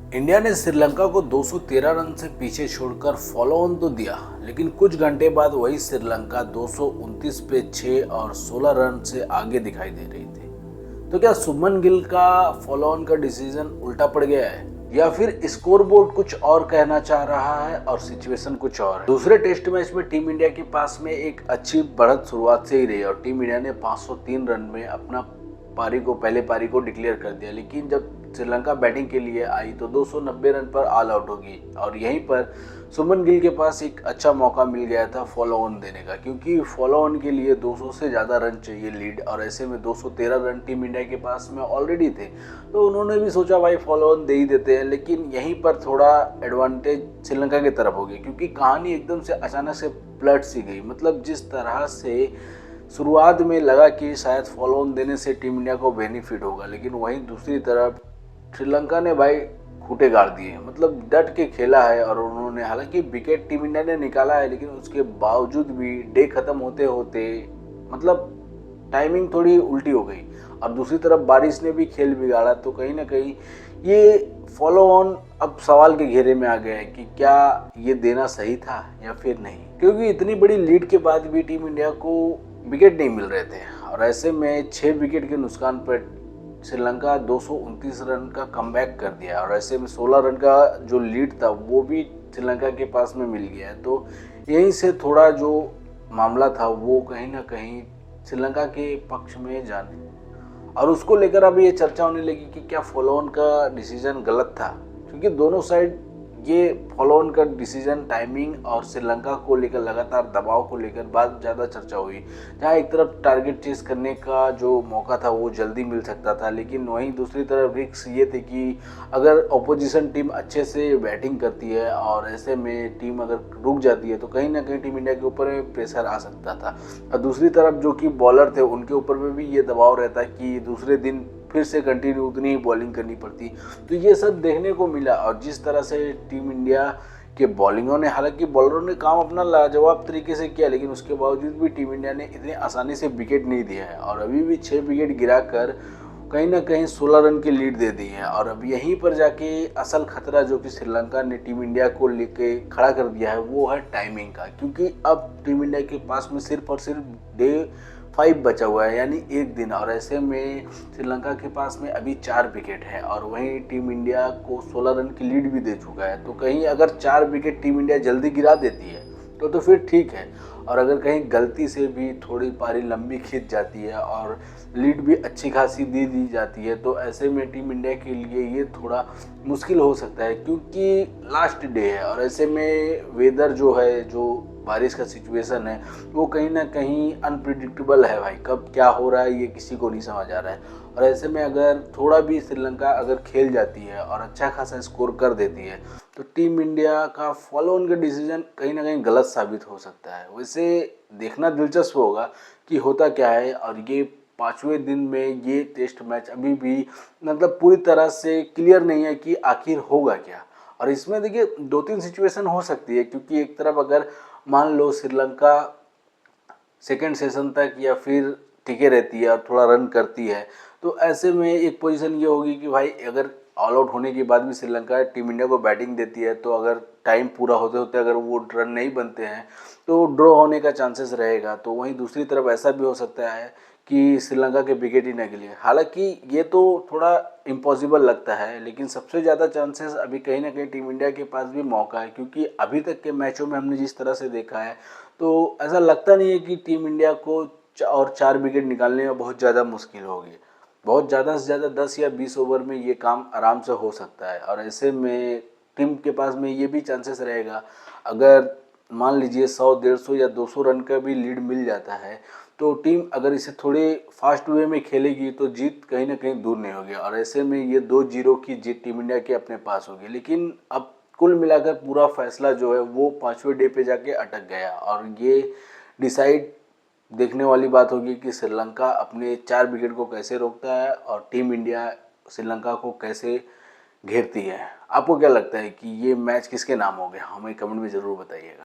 India ने श्रीलंका को 213 run से पीछे छोड़कर फॉलो ऑन तो दिया, लेकिन कुछ घंटे बाद वही श्रीलंका 229 पे 6 और 16 रन से आगे दिखाई दे रही थी। तो क्या शुभमन गिल का फॉलो ऑन का डिसीजन उल्टा पड़ गया है या फिर स्कोरबोर्ड कुछ और कहना चाह रहा है और सिचुएशन कुछ और है? दूसरे टेस्ट मैच में टीम इंडिया के पास में एक अच्छी बढ़त शुरुआत से ही रही और टीम इंडिया ने 503 रन में अपना पहले पारी को डिक्लेयर कर दिया, लेकिन जब श्रीलंका बैटिंग के लिए आई तो 290 रन पर ऑल आउट होगी और यहीं पर शुभमन गिल के पास एक अच्छा मौका मिल गया था फॉलो ऑन देने का, क्योंकि फॉलो ऑन के लिए 200 से ज़्यादा रन चाहिए लीड और ऐसे में 213 रन टीम इंडिया के पास में ऑलरेडी थे। तो उन्होंने भी सोचा भाई फॉलो ऑन दे ही देते हैं, लेकिन यहीं पर थोड़ा एडवांटेज श्रीलंका की तरफ हो गई, क्योंकि कहानी एकदम से अचानक से पलट सी गई। मतलब जिस तरह से शुरुआत में लगा कि शायद फॉलो ऑन देने से टीम इंडिया को बेनिफिट होगा, लेकिन वहीं दूसरी तरफ श्रीलंका ने भाई खूंटे गाड़ दिए। मतलब डट के खेला है और उन्होंने, हालांकि विकेट टीम इंडिया ने निकाला है, लेकिन उसके बावजूद भी डे खत्म होते होते मतलब टाइमिंग थोड़ी उल्टी हो गई और दूसरी तरफ बारिश ने भी खेल बिगाड़ा। तो कहीं ना कहीं ये फॉलो ऑन अब सवाल के घेरे में आ गया है कि क्या ये देना सही था या फिर नहीं, क्योंकि इतनी बड़ी लीड के बाद भी टीम इंडिया को विकेट नहीं मिल रहे थे और ऐसे में 6 विकेट के नुकसान पर श्रीलंका 229 रन का कमबैक कर दिया और ऐसे में 16 रन का जो लीड था वो भी श्रीलंका के पास में मिल गया है। तो यहीं से थोड़ा जो मामला था वो कहीं ना कहीं श्रीलंका के पक्ष में जाने और उसको लेकर अब ये चर्चा होने लगी कि क्या फॉलो ऑन का डिसीजन गलत था, क्योंकि दोनों साइड ये फॉलो ऑन का डिसीजन टाइमिंग और श्रीलंका को लेकर लगातार दबाव को लेकर बहुत ज़्यादा चर्चा हुई। जहाँ एक तरफ टारगेट चेस करने का जो मौका था वो जल्दी मिल सकता था, लेकिन वहीं दूसरी तरफ रिस्क ये थे कि अगर अपोजिशन टीम अच्छे से बैटिंग करती है और ऐसे में टीम अगर रुक जाती है तो कहीं ना कहीं टीम इंडिया के ऊपर प्रेशर आ सकता था और दूसरी तरफ जो कि बॉलर थे उनके ऊपर में भी ये दबाव रहता कि दूसरे दिन फिर से कंटिन्यू उतनी ही बॉलिंग करनी पड़ती। तो ये सब देखने को मिला और जिस तरह से टीम इंडिया के बॉलिंगों ने, हालांकि बॉलरों ने काम अपना लाजवाब तरीके से किया, लेकिन उसके बावजूद भी टीम इंडिया ने इतनी आसानी से विकेट नहीं दिया है और अभी भी 6 विकेट गिराकर कहीं ना कहीं 16 रन की लीड दे दी है। और अब यहीं पर जाके असल खतरा जो कि श्रीलंका ने टीम इंडिया को लेके खड़ा कर दिया है वो है टाइमिंग का, क्योंकि अब टीम इंडिया के पास में सिर्फ और सिर्फ डे 5 बचा हुआ है, यानी एक दिन, और ऐसे में श्रीलंका के पास में अभी 4 विकेट है और वहीं टीम इंडिया को 16 रन की लीड भी दे चुका है। तो कहीं अगर 4 विकेट टीम इंडिया जल्दी गिरा देती है तो फिर ठीक है, और अगर कहीं गलती से भी थोड़ी पारी लंबी खींच जाती है और लीड भी अच्छी खासी दी जाती है तो ऐसे में टीम इंडिया के लिए ये थोड़ा मुश्किल हो सकता है, क्योंकि लास्ट डे है और ऐसे में वेदर जो है, जो बारिश का सिचुएशन है वो कहीं ना कहीं अनप्रिडिक्टेबल है भाई, कब क्या हो रहा है ये किसी को नहीं समझ आ रहा है। और ऐसे में अगर थोड़ा भी श्रीलंका अगर खेल जाती है और अच्छा खासा स्कोर कर देती है तो टीम इंडिया का फॉलो ऑन का डिसीजन कहीं ना कहीं गलत साबित हो सकता है। वैसे देखना दिलचस्प होगा कि होता क्या है, और ये 5वें दिन में ये टेस्ट मैच अभी भी मतलब पूरी तरह से क्लियर नहीं है कि आखिर होगा क्या। और इसमें देखिए 2-3 सिचुएशन हो सकती है, क्योंकि एक तरफ अगर मान लो श्रीलंका सेकेंड सेशन तक या फिर टिके रहती है और थोड़ा रन करती है तो ऐसे में एक पोजीशन ये होगी कि भाई अगर ऑल आउट होने के बाद भी श्रीलंका टीम इंडिया को बैटिंग देती है तो अगर टाइम पूरा होते होते अगर वो रन नहीं बनते हैं तो ड्रॉ होने का चांसेस रहेगा। तो वहीं दूसरी तरफ ऐसा भी हो सकता है कि श्रीलंका के विकेट ही न गिरे। हालांकि ये तो थोड़ा इम्पॉसिबल लगता है, लेकिन सबसे ज़्यादा चांसेस अभी कहीं ना कहीं टीम इंडिया के पास भी मौका है, क्योंकि अभी तक के मैचों में हमने जिस तरह से देखा है तो ऐसा लगता नहीं है कि टीम इंडिया को और 4 विकेट निकालने में बहुत ज़्यादा मुश्किल होगी। बहुत ज़्यादा से ज़्यादा 10 या 20 ओवर में ये काम आराम से हो सकता है और ऐसे में टीम के पास में ये भी चांसेस रहेगा, अगर मान लीजिए 100, 150 या 200 रन का भी लीड मिल जाता है तो टीम अगर इसे थोड़े फास्ट वे में खेलेगी तो जीत कहीं ना कहीं दूर नहीं होगी और ऐसे में ये 2-0 की जीत टीम इंडिया के अपने पास होगी। लेकिन अब कुल मिलाकर पूरा फैसला जो है वो 5वें डे पे जाके अटक गया और ये डिसाइड देखने वाली बात होगी कि श्रीलंका अपने 4 विकेट को कैसे रोकता है और टीम इंडिया श्रीलंका को कैसे घेरती है। आपको क्या लगता है कि ये मैच किसके नाम हो गया? हमें कमेंट में ज़रूर बताइएगा।